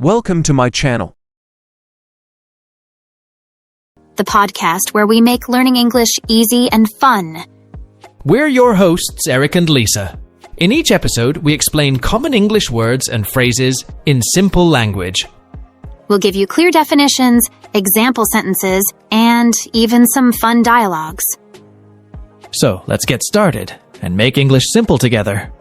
Welcome to my channel. The podcast where we make learning English easy and fun. We're your hosts, Eric and Lisa. In each episode, we explain common English words and phrases in simple language. We'll give you clear definitions, example sentences, and even some fun dialogues. So, let's get started and make English simple together.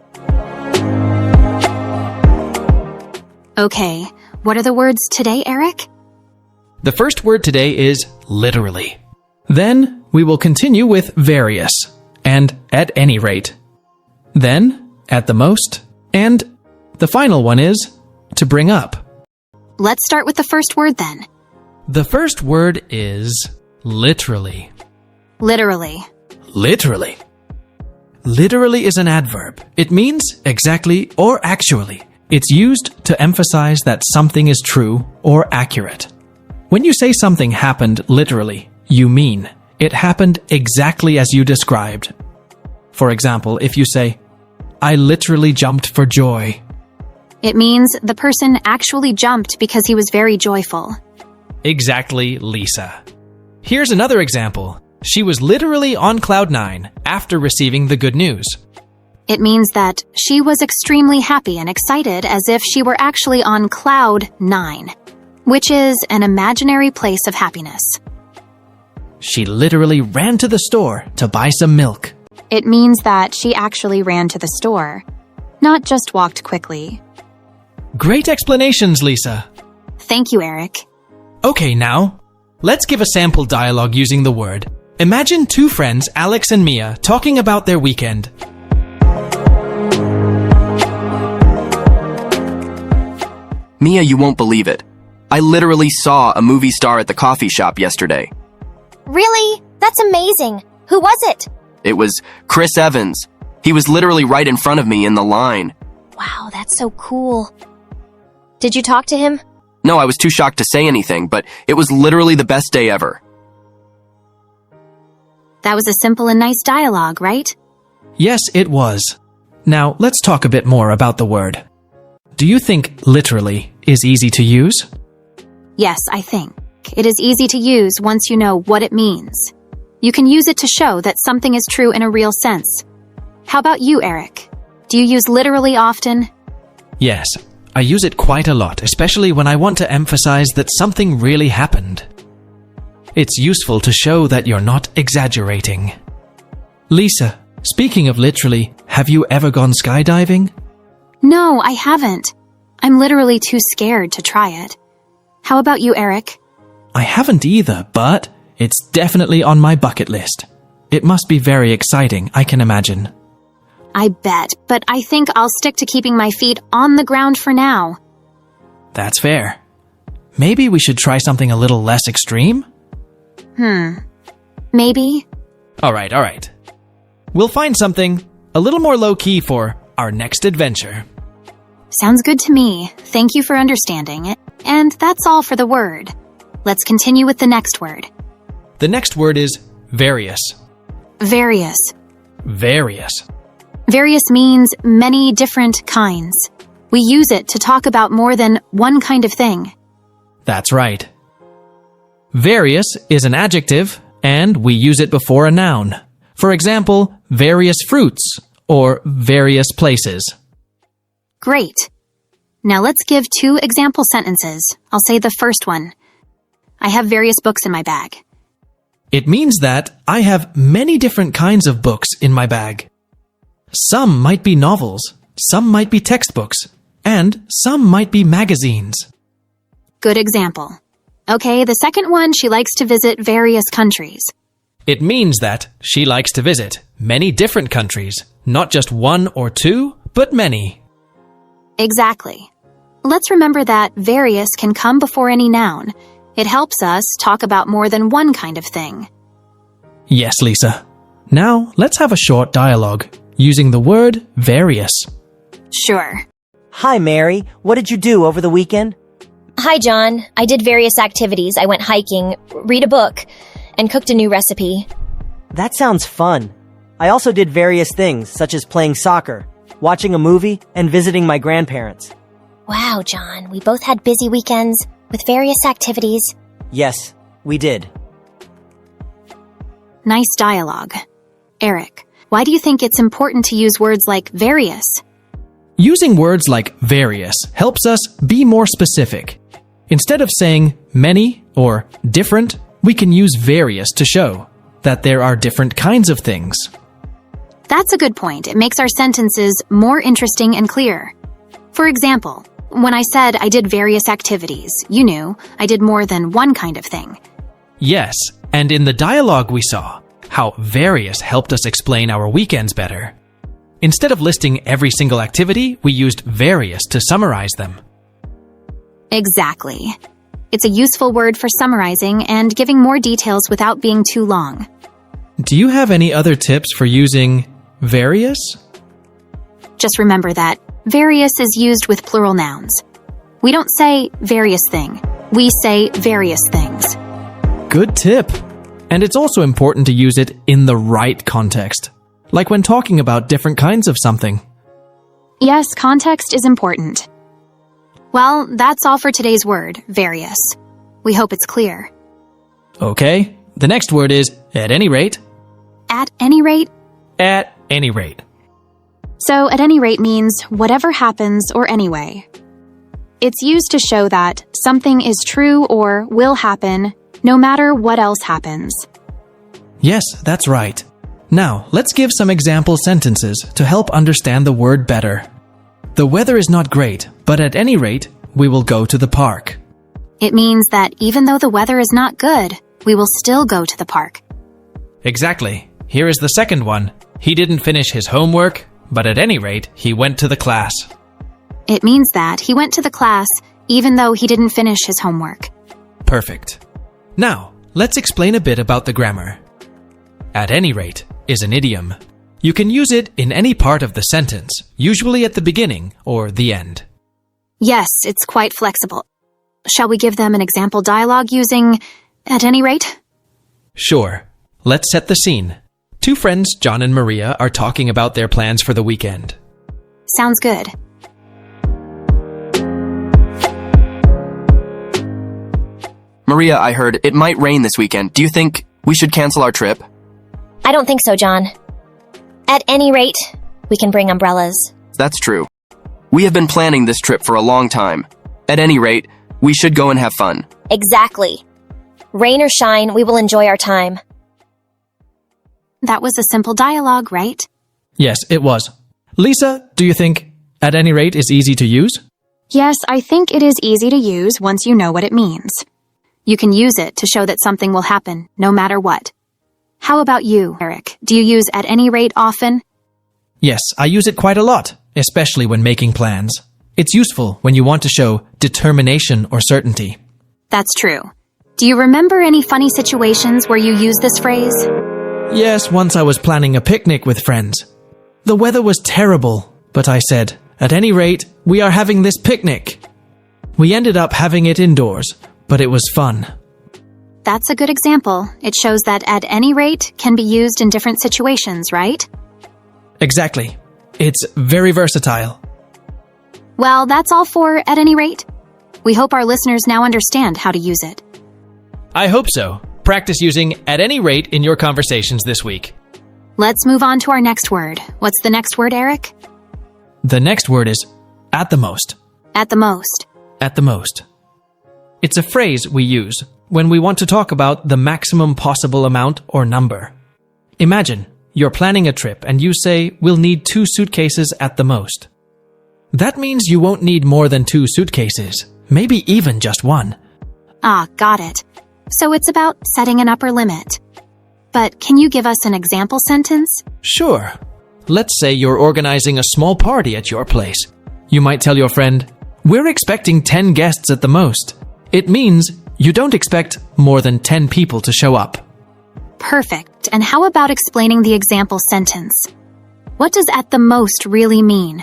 Okay, what are the words today, Eric? The first word today is literally. Then, we will continue with various and at any rate. Then, at the most, and the final one is to bring up. Let's start with the first word then. The first word is literally. Literally. Literally. Literally is an adverb. It means exactly or actually. It's used to emphasize that something is true or accurate. When you say something happened literally, you mean it happened exactly as you described. For example, if you say, I literally jumped for joy. It means the person actually jumped because he was very joyful. Exactly, Lisa. Here's another example. She was literally on cloud 9 after receiving the good news. It means that she was extremely happy and excited as if she were actually on cloud 9, which is an imaginary place of happiness. She literally ran to the store to buy some milk. It means that she actually ran to the store, not just walked quickly. Great explanations, Lisa. Thank you, Eric. Okay, now, let's give a sample dialogue using the word. Imagine two friends, Alex and Mia, talking about their weekend. Mia, you won't believe it. I literally saw a movie star at the coffee shop yesterday. Really? That's amazing. Who was it? It was Chris Evans. He was literally right in front of me in the line. Wow, that's so cool. Did you talk to him? No, I was too shocked to say anything, but it was literally the best day ever. That was a simple and nice dialogue, right? Yes, it was. Now, let's talk a bit more about the word. Do you think literally is easy to use? Yes, I think. It is easy to use once you know what it means. You can use it to show that something is true in a real sense. How about you, Eric? Do you use literally often? Yes, I use it quite a lot, especially when I want to emphasize that something really happened. It's useful to show that you're not exaggerating. Lisa, speaking of literally, have you ever gone skydiving? No, I haven't. I'm literally too scared to try it. How about you, Eric? I haven't either, but it's definitely on my bucket list. It must be very exciting, I can imagine. I bet, but I think I'll stick to keeping my feet on the ground for now. That's fair. Maybe we should try something a little less extreme? Maybe? All right. We'll find something a little more low-key for our next adventure. Sounds good to me. Thank you for understanding. And that's all for the word. Let's continue with the next word. The next word is various. Various. Various. Various means many different kinds. We use it to talk about more than one kind of thing. That's right. Various is an adjective, and we use it before a noun. For example, various fruits or various places. Great. Now let's give 2 example sentences. I'll say the first one. I have various books in my bag. It means that I have many different kinds of books in my bag. Some might be novels, some might be textbooks, and some might be magazines. Good example. Okay, the second one, she likes to visit various countries. It means that she likes to visit many different countries, not just 1 or 2, but many. Exactly. Let's remember that various can come before any noun. It helps us talk about more than one kind of thing. Yes, Lisa. Now, let's have a short dialogue using the word various. Sure. Hi, Mary. What did you do over the weekend? Hi, John. I did various activities. I went hiking, read a book, and cooked a new recipe. That sounds fun. I also did various things, such as playing soccer, watching a movie, and visiting my grandparents. Wow, John, we both had busy weekends with various activities. Yes, we did. Nice dialogue. Eric, why do you think it's important to use words like various? Using words like various helps us be more specific. Instead of saying many or different, we can use various to show that there are different kinds of things. That's a good point. It makes our sentences more interesting and clear. For example, when I said I did various activities, you knew I did more than one kind of thing. Yes, and in the dialogue we saw how various helped us explain our weekends better. Instead of listing every single activity, we used various to summarize them. Exactly. It's a useful word for summarizing and giving more details without being too long. Do you have any other tips for using various? Just remember that various is used with plural nouns. We don't say various thing. We say various things. Good tip. And it's also important to use it in the right context, like when talking about different kinds of something. Yes, context is important. Well, that's all for today's word, various. We hope it's clear. Okay, the next word is at any rate. At any rate? At any rate. So, at any rate means whatever happens or anyway. It's used to show that something is true or will happen no matter what else happens. Yes, that's right. Now, let's give some example sentences to help understand the word better. The weather is not great, but at any rate, we will go to the park. It means that even though the weather is not good, we will still go to the park. Exactly. Here is the second one. He didn't finish his homework, but at any rate, he went to the class. It means that he went to the class even though he didn't finish his homework. Perfect. Now, let's explain a bit about the grammar. At any rate is an idiom. You can use it in any part of the sentence, usually at the beginning or the end. Yes, it's quite flexible. Shall we give them an example dialogue using at any rate? Sure. Let's set the scene. Two friends, John and Maria, are talking about their plans for the weekend. Sounds good. Maria, I heard it might rain this weekend. Do you think we should cancel our trip? I don't think so, John. At any rate, we can bring umbrellas. That's true. We have been planning this trip for a long time. At any rate, we should go and have fun. Exactly. Rain or shine, we will enjoy our time. That was a simple dialogue, right? Yes, it was. Lisa, do you think at any rate is easy to use? Yes, I think it is easy to use once you know what it means. You can use it to show that something will happen, no matter what. How about you, Eric? Do you use at any rate often? Yes, I use it quite a lot, especially when making plans. It's useful when you want to show determination or certainty. That's true. Do you remember any funny situations where you use this phrase? Yes, once I was planning a picnic with friends. The weather was terrible, but I said, at any rate, we are having this picnic. We ended up having it indoors, but it was fun. That's a good example. It shows that at any rate can be used in different situations, right? Exactly. It's very versatile. Well, that's all for at any rate. We hope our listeners now understand how to use it. I hope so. Practice using at any rate in your conversations this week. Let's move on to our next word. What's the next word, Eric? The next word is at the most. At the most. At the most. It's a phrase we use when we want to talk about the maximum possible amount or number. Imagine you're planning a trip and you say, we'll need 2 suitcases at the most. That means you won't need more than 2 suitcases, maybe even just 1. Ah, got it. So it's about setting an upper limit. But can you give us an example sentence? Sure. Let's say you're organizing a small party at your place. You might tell your friend, we're expecting 10 guests at the most. It means you don't expect more than 10 people to show up. Perfect. And how about explaining the example sentence? What does at the most really mean?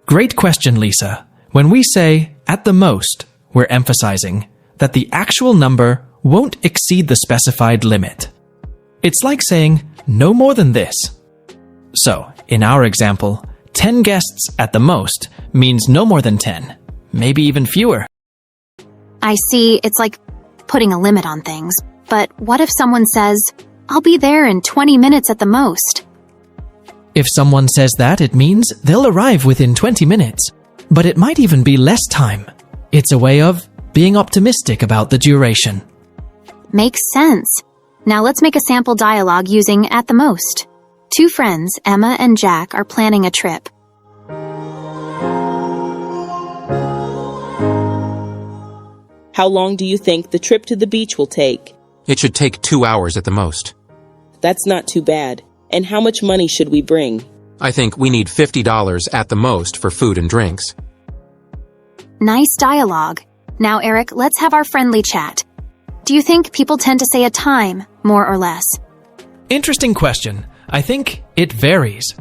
Great question, Lisa. When we say at the most, we're emphasizing that the actual number won't exceed the specified limit. It's like saying no more than this. So, in our example, 10 guests at the most means no more than 10, maybe even fewer. I see, it's like putting a limit on things. But what if someone says, "I'll be there in 20 minutes at the most"? If someone says that, it means they'll arrive within 20 minutes. But it might even be less time. It's a way of being optimistic about the duration. Makes sense. Now let's make a sample dialogue using "at the most." Two friends, Emma and Jack, are planning a trip. How long do you think the trip to the beach will take? It should take 2 hours at the most. That's not too bad. And how much money should we bring? I think we need $50 at the most for food and drinks. Nice dialogue. Now, Eric, let's have our friendly chat. Do you think people tend to say a time, more or less? Interesting question. I think it varies.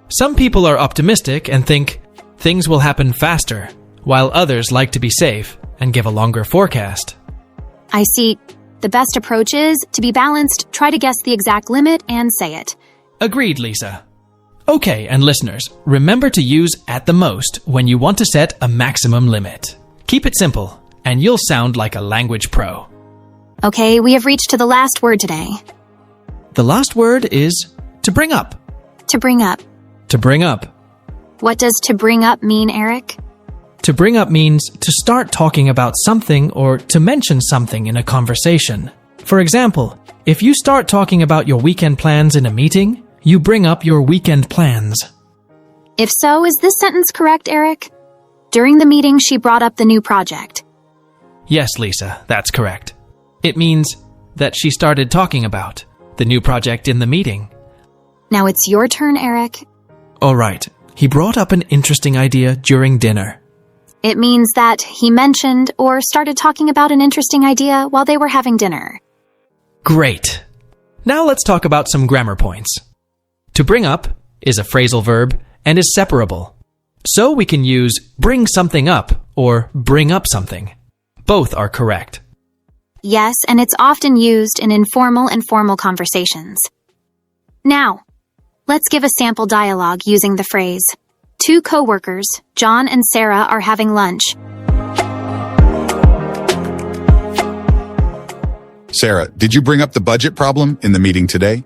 Some people are optimistic and think things will happen faster, while others like to be safe and give a longer forecast. I see. The best approach is to be balanced, try to guess the exact limit, and say it. Agreed, Lisa. Okay, and listeners, remember to use "at the most" when you want to set a maximum limit. Keep it simple, and you'll sound like a language pro. Okay, we have reached to the last word today. The last word is to bring up. To bring up. To bring up. What does "to bring up" mean, Eric? To bring up means to start talking about something or to mention something in a conversation. For example, if you start talking about your weekend plans in a meeting, you bring up your weekend plans. If so, is this sentence correct, Eric? During the meeting, she brought up the new project. Yes, Lisa, that's correct. It means that she started talking about the new project in the meeting. Now it's your turn, Eric. All right, he brought up an interesting idea during dinner. It means that he mentioned or started talking about an interesting idea while they were having dinner. Great. Now let's talk about some grammar points. To bring up is a phrasal verb and is separable. So we can use bring something up or bring up something. Both are correct. Yes, and it's often used in informal and formal conversations. Now, let's give a sample dialogue using the phrase, "Two coworkers, John and Sarah, are having lunch." Sarah, did you bring up the budget problem in the meeting today?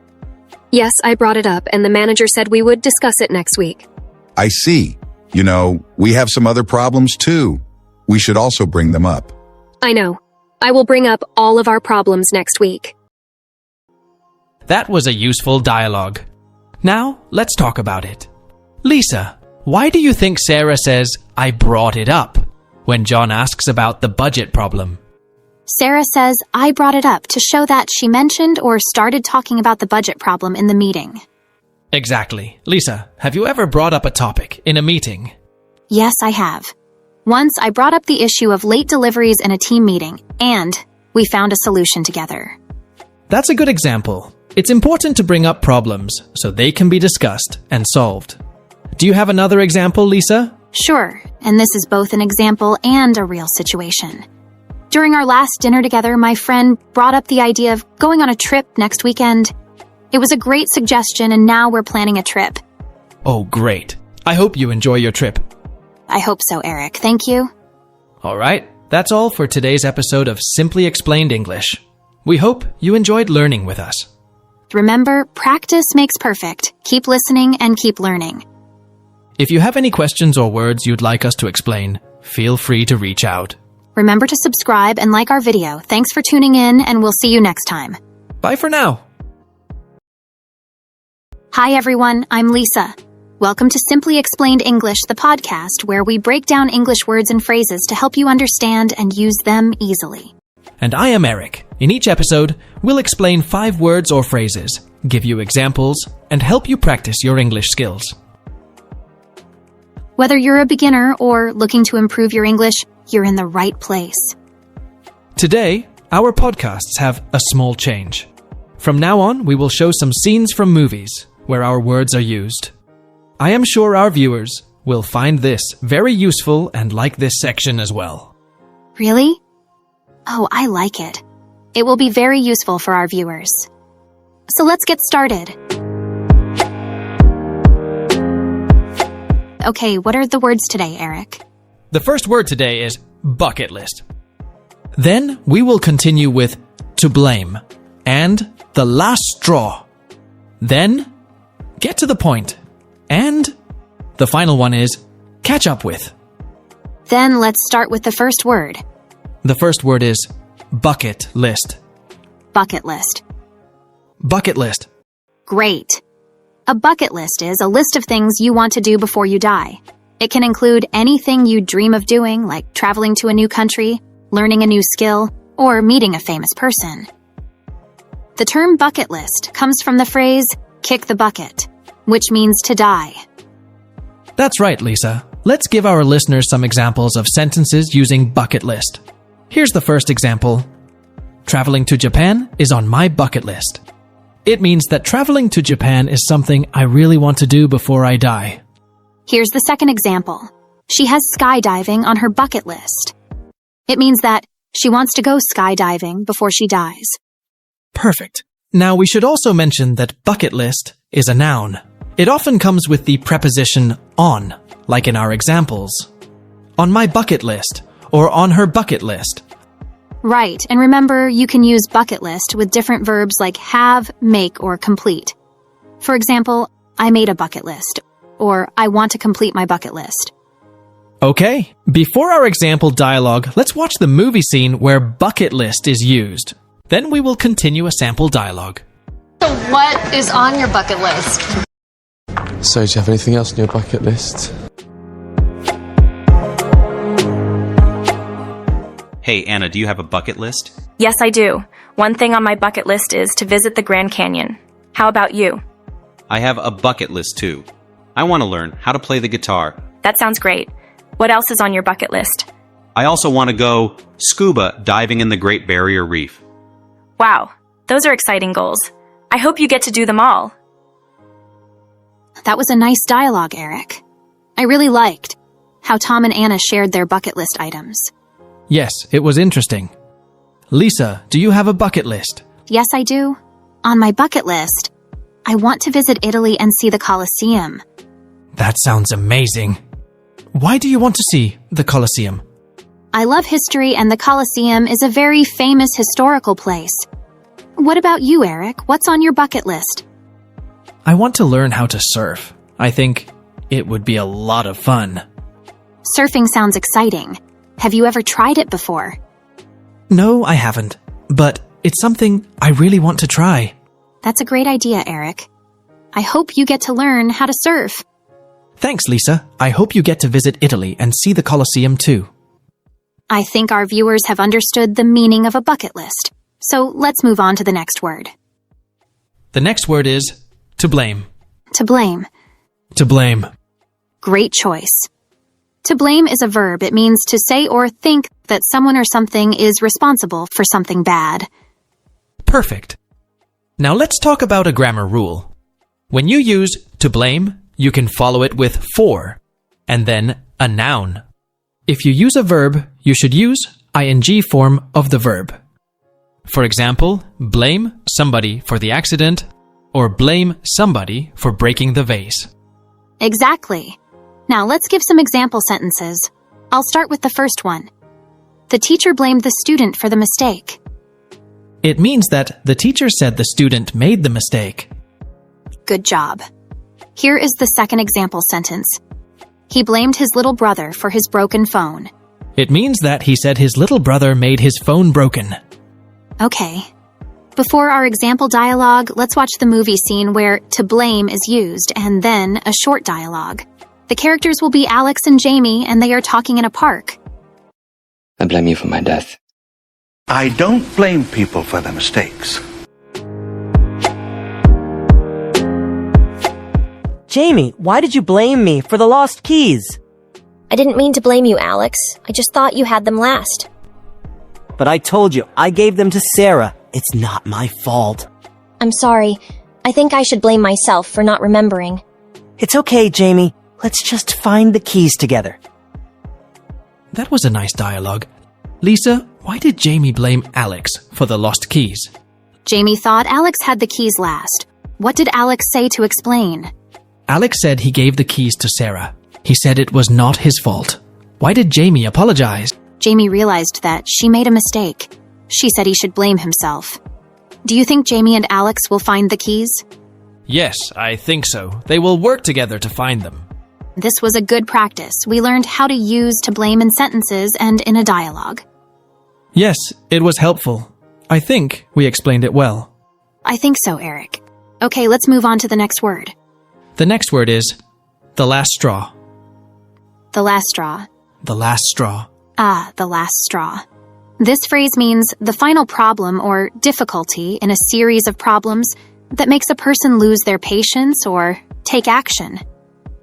Yes, I brought it up, and the manager said we would discuss it next week. I see. You know, we have some other problems too. We should also bring them up. I know. I will bring up all of our problems next week. That was a useful dialogue. Now, let's talk about it. Lisa, why do you think Sarah says, "I brought it up," when John asks about the budget problem? Sarah says, "I brought it up" to show that she mentioned or started talking about the budget problem in the meeting. Exactly. Lisa, have you ever brought up a topic in a meeting? Yes, I have. Once I brought up the issue of late deliveries in a team meeting, and we found a solution together. That's a good example. It's important to bring up problems so they can be discussed and solved. Do you have another example, Lisa? Sure, and this is both an example and a real situation. During our last dinner together, my friend brought up the idea of going on a trip next weekend. It was a great suggestion, and now we're planning a trip. Oh, great. I hope you enjoy your trip. I hope so, Eric. Thank you. All right, that's all for today's episode of Simply Explained English. We hope you enjoyed learning with us. Remember, practice makes perfect. Keep listening and keep learning. If you have any questions or words you'd like us to explain, feel free to reach out. Remember to subscribe and like our video. Thanks for tuning in, and we'll see you next time. Bye for now. Hi, everyone. I'm Lisa. Welcome to Simply Explained English, the podcast where we break down English words and phrases to help you understand and use them easily. And I am Eric. In each episode, we'll explain 5 words or phrases, give you examples, and help you practice your English skills. Whether you're a beginner or looking to improve your English, you're in the right place. Today, our podcasts have a small change. From now on, we will show some scenes from movies where our words are used. I am sure our viewers will find this very useful and like this section as well. Really? Oh, I like it. It will be very useful for our viewers. So let's get started. Okay, what are the words today, Eric? The first word today is bucket list. Then we will continue with to blame and the last straw. Then get to the point. And the final one is catch up with. Then let's start with the first word. The first word is bucket list. Bucket list. Bucket list. Great. A bucket list is a list of things you want to do before you die. It can include anything you dream of doing, like traveling to a new country, learning a new skill, or meeting a famous person. The term bucket list comes from the phrase kick the bucket, which means to die. That's right, Lisa. Let's give our listeners some examples of sentences using bucket list. Here's the first example. Traveling to Japan is on my bucket list. It means that traveling to Japan is something I really want to do before I die. Here's the second example. She has skydiving on her bucket list. It means that she wants to go skydiving before she dies. Perfect. Now we should also mention that bucket list is a noun. It often comes with the preposition on, like in our examples. On my bucket list, or on her bucket list. Right, and remember, you can use bucket list with different verbs like have, make, or complete. For example, I made a bucket list, or I want to complete my bucket list. Okay, before our example dialogue, let's watch the movie scene where bucket list is used. Then we will continue a sample dialogue. So what is on your bucket list? So, do you have anything else on your bucket list? Hey, Anna, do you have a bucket list? Yes, I do. One thing on my bucket list is to visit the Grand Canyon. How about you? I have a bucket list, too. I want to learn how to play the guitar. That sounds great. What else is on your bucket list? I also want to go scuba diving in the Great Barrier Reef. Wow, those are exciting goals. I hope you get to do them all. That was a nice dialogue, Eric. I really liked how Tom and Anna shared their bucket list items. Yes, it was interesting. Lisa, do you have a bucket list? Yes, I do. On my bucket list, I want to visit Italy and see the Colosseum. That sounds amazing. Why do you want to see the Colosseum? I love history, and the Colosseum is a very famous historical place. What about you, Eric? What's on your bucket list? I want to learn how to surf. I think it would be a lot of fun. Surfing sounds exciting. Have you ever tried it before? No, I haven't. But it's something I really want to try. That's a great idea, Eric. I hope you get to learn how to surf. Thanks, Lisa. I hope you get to visit Italy and see the Colosseum too. I think our viewers have understood the meaning of a bucket list. So let's move on to the next word. The next word is to blame. To blame. To blame. Great choice. To blame is a verb. It means to say or think that someone or something is responsible for something bad. Perfect. Now let's talk about a grammar rule. When you use to blame, you can follow it with for, and then a noun. If you use a verb, you should use ing form of the verb. For example, blame somebody for the accident, or blame somebody for breaking the vase. Exactly. Now let's give some example sentences. I'll start with the first one. The teacher blamed the student for the mistake. It means that the teacher said the student made the mistake. Good job. Here is the second example sentence. He blamed his little brother for his broken phone. It means that he said his little brother made his phone broken. Okay. Before our example dialogue, let's watch the movie scene where to blame is used, and then a short dialogue. The characters will be Alex and Jamie, and they are talking in a park. I blame you for my death. I don't blame people for their mistakes. Jamie, why did you blame me for the lost keys? I didn't mean to blame you, Alex. I just thought you had them last. But I told you, I gave them to Sarah. It's not my fault. I'm sorry. I think I should blame myself for not remembering. It's okay, Jamie. Let's just find the keys together. That was a nice dialogue. Lisa, why did Jamie blame Alex for the lost keys? Jamie thought Alex had the keys last. What did Alex say to explain? Alex said he gave the keys to Sarah. He said it was not his fault. Why did Jamie apologize? Jamie realized that she made a mistake. She said he should blame himself. Do you think Jamie and Alex will find the keys? Yes, I think so. They will work together to find them. This was a good practice. We learned how to use to blame in sentences and in a dialogue. Yes, it was helpful. I think we explained it well. I think so, Eric. Okay, let's move on to the next word. The next word is the last straw. The last straw. The last straw. Ah, the last straw. This phrase means the final problem or difficulty in a series of problems that makes a person lose their patience or take action.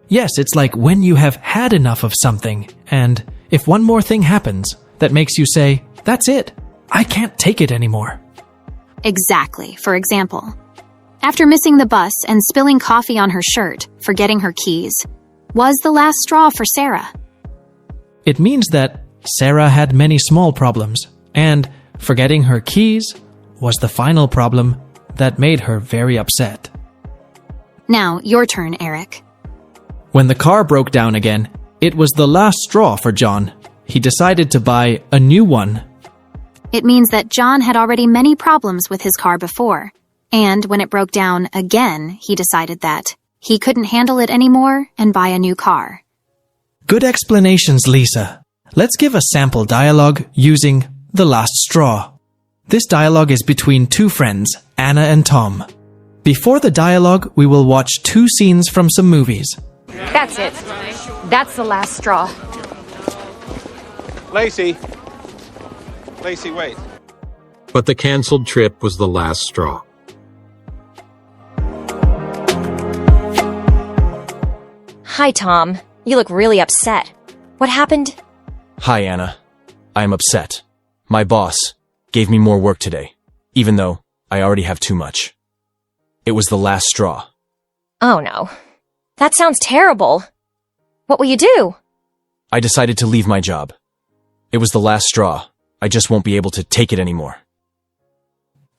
Yes, it's like when you have had enough of something, and if one more thing happens that makes you say, "That's it, I can't take it anymore." Exactly. For example, after missing the bus and spilling coffee on her shirt, forgetting her keys, was the last straw for Sarah. It means that Sarah had many small problems, and forgetting her keys was the final problem that made her very upset. Now, your turn, Eric. When the car broke down again, it was the last straw for John. He decided to buy a new one. It means that John had already many problems with his car before, and when it broke down again, he decided that he couldn't handle it anymore and buy a new car. Good explanations, Lisa. Let's give a sample dialogue using the last straw. This dialogue is between two friends, Anna and Tom. Before the dialogue, we will watch two scenes from some movies. That's it. That's the last straw. Lacey, wait. But the canceled trip was the last straw. Hi, Tom. You look really upset. What happened? Hi, Anna. I am upset. My boss gave me more work today, even though I already have too much. It was the last straw. Oh, no. That sounds terrible. What will you do? I decided to leave my job. It was the last straw. I just won't be able to take it anymore.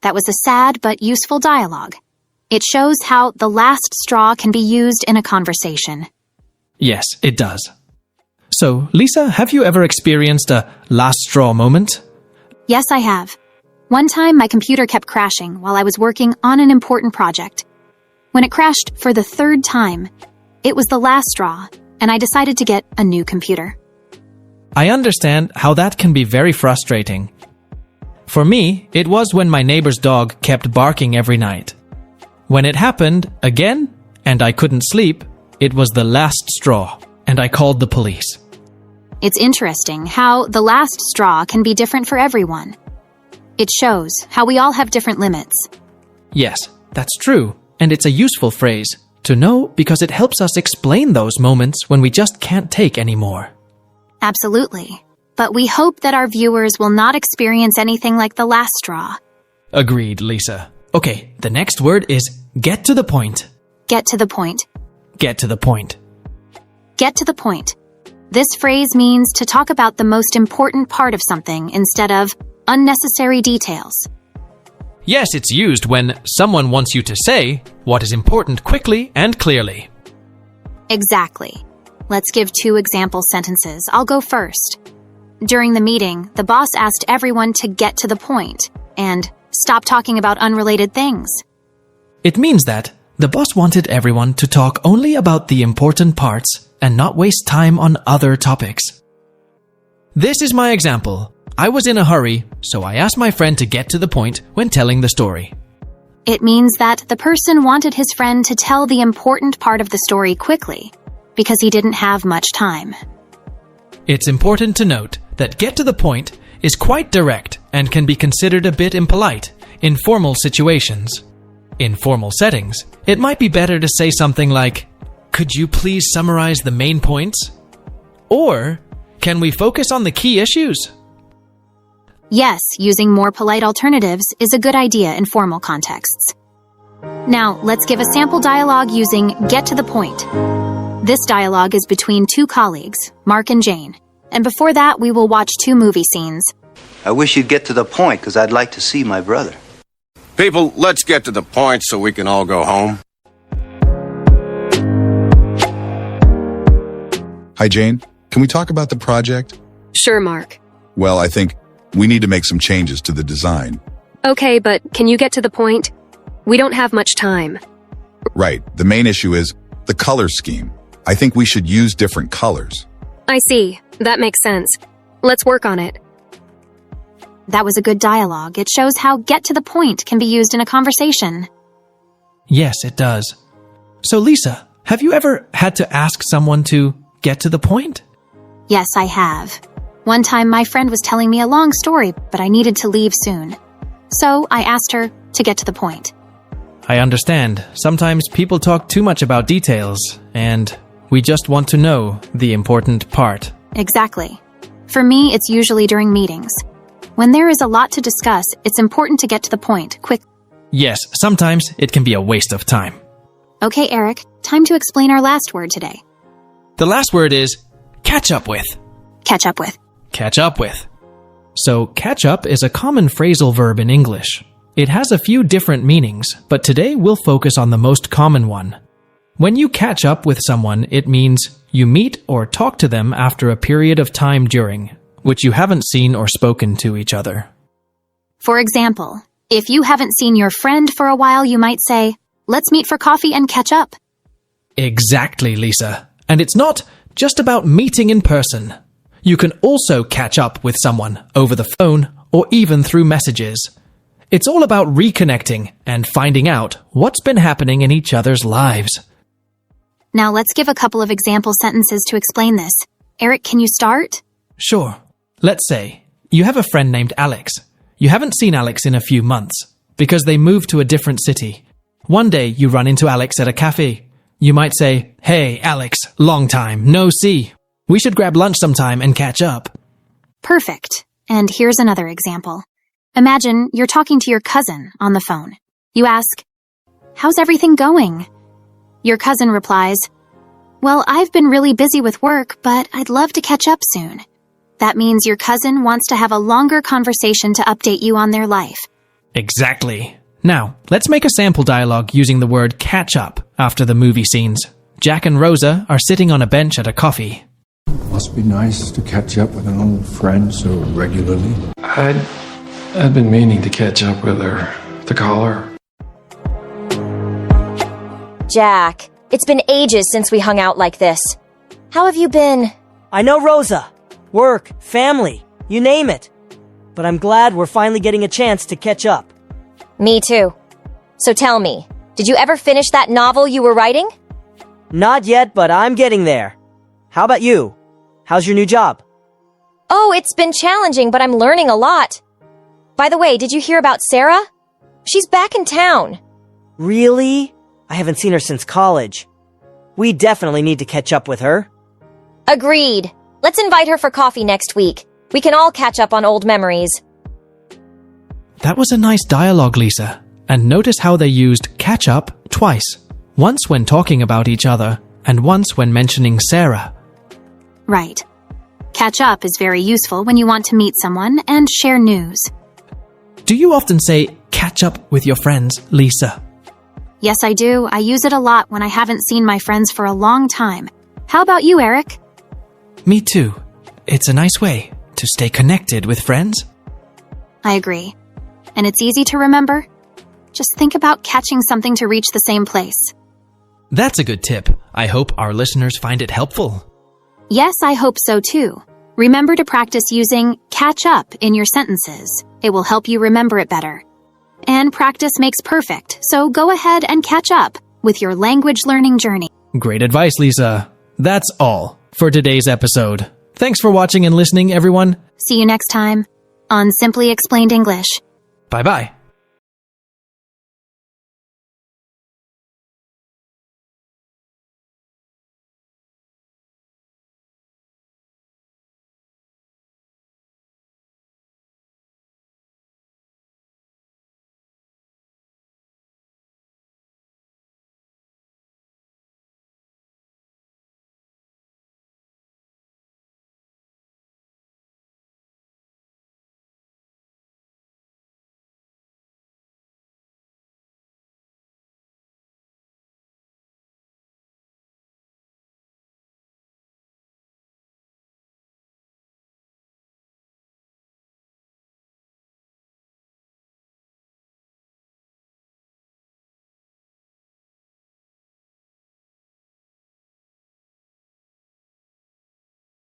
That was a sad but useful dialogue. It shows how the last straw can be used in a conversation. Yes, it does. So, Lisa, have you ever experienced a last straw moment? Yes, I have. One time, my computer kept crashing while I was working on an important project. When it crashed for the third time, it was the last straw, and I decided to get a new computer. I understand how that can be very frustrating. For me, it was when my neighbor's dog kept barking every night. When it happened again, and I couldn't sleep, it was the last straw, and I called the police. It's interesting how the last straw can be different for everyone. It shows how we all have different limits. Yes, that's true, and it's a useful phrase to know because it helps us explain those moments when we just can't take anymore. Absolutely. But we hope that our viewers will not experience anything like the last straw. Agreed, Lisa. Okay, the next word is get to the point. Get to the point. Get to the point. Get to the point. This phrase means to talk about the most important part of something instead of unnecessary details. Yes, it's used when someone wants you to say what is important quickly and clearly. Exactly. Let's give 2 example sentences. I'll go first. During the meeting, the boss asked everyone to get to the point and stop talking about unrelated things. It means that the boss wanted everyone to talk only about the important parts and not waste time on other topics. This is my example. I was in a hurry, so I asked my friend to get to the point when telling the story. It means that the person wanted his friend to tell the important part of the story quickly because he didn't have much time. It's important to note that get to the point is quite direct and can be considered a bit impolite in formal situations. In formal settings, it might be better to say something like, "Could you please summarize the main points?" Or, "Can we focus on the key issues?" Yes, using more polite alternatives is a good idea in formal contexts. Now, let's give a sample dialogue using get to the point. This dialogue is between 2 colleagues, Mark and Jane. And before that, we will watch 2 movie scenes. I wish you'd get to the point, because I'd like to see my brother. People, let's get to the point so we can all go home. Hi, Jane. Can we talk about the project? Sure, Mark. Well, I think we need to make some changes to the design. Okay, but can you get to the point? We don't have much time. Right. The main issue is the color scheme. I think we should use different colors. I see. That makes sense. Let's work on it. That was a good dialogue. It shows how get to the point can be used in a conversation. Yes, it does. So, Lisa, have you ever had to ask someone to get to the point? Yes, I have. One time my friend was telling me a long story, but I needed to leave soon. So I asked her to get to the point. I understand. Sometimes people talk too much about details, and we just want to know the important part. Exactly. For me, it's usually during meetings. When there is a lot to discuss, it's important to get to the point quick. Yes, sometimes it can be a waste of time. Okay, Eric, time to explain our last word today. The last word is catch up with. Catch up with. Catch up with. So, catch up is a common phrasal verb in English. It has a few different meanings, but today we'll focus on the most common one. When you catch up with someone, it means you meet or talk to them after a period of time during which you haven't seen or spoken to each other. For example, if you haven't seen your friend for a while, you might say, "Let's meet for coffee and catch up." Exactly, Lisa. And it's not just about meeting in person. You can also catch up with someone over the phone or even through messages. It's all about reconnecting and finding out what's been happening in each other's lives. Now let's give a couple of example sentences to explain this. Eric, can you start? Sure. Let's say you have a friend named Alex. You haven't seen Alex in a few months because they moved to a different city. One day you run into Alex at a cafe. You might say, "Hey, Alex, long time, no see. We should grab lunch sometime and catch up." Perfect. And here's another example. Imagine you're talking to your cousin on the phone. You ask, "How's everything going?" Your cousin replies, "Well, I've been really busy with work, but I'd love to catch up soon." That means your cousin wants to have a longer conversation to update you on their life. Exactly. Now, let's make a sample dialogue using the word catch up after the movie scenes. Jack and Rosa are sitting on a bench at a coffee. Must be nice to catch up with an old friend so regularly. I'd been meaning to catch up with her, to call her. Jack, it's been ages since we hung out like this. How have you been? I know, Rosa. Work, family, you name it. But I'm glad we're finally getting a chance to catch up. Me too. So tell me, did you ever finish that novel you were writing? Not yet, but I'm getting there. How about you? How's your new job? Oh, it's been challenging, but I'm learning a lot. By the way, did you hear about Sarah? She's back in town. Really? I haven't seen her since college. We definitely need to catch up with her. Agreed. Let's invite her for coffee next week. We can all catch up on old memories. That was a nice dialogue, Lisa. And notice how they used catch up twice. Once when talking about each other, and once when mentioning Sarah. Right. Catch up is very useful when you want to meet someone and share news. Do you often say catch up with your friends, Lisa? Yes, I do. I use it a lot when I haven't seen my friends for a long time. How about you, Eric? Me too. It's a nice way to stay connected with friends. I agree. And it's easy to remember. Just think about catching something to reach the same place. That's a good tip. I hope our listeners find it helpful. Yes, I hope so too. Remember to practice using catch up in your sentences. It will help you remember it better. And practice makes perfect, so go ahead and catch up with your language learning journey. Great advice, Lisa. That's all for today's episode. Thanks for watching and listening, everyone. See you next time on Simply Explained English. Bye-bye.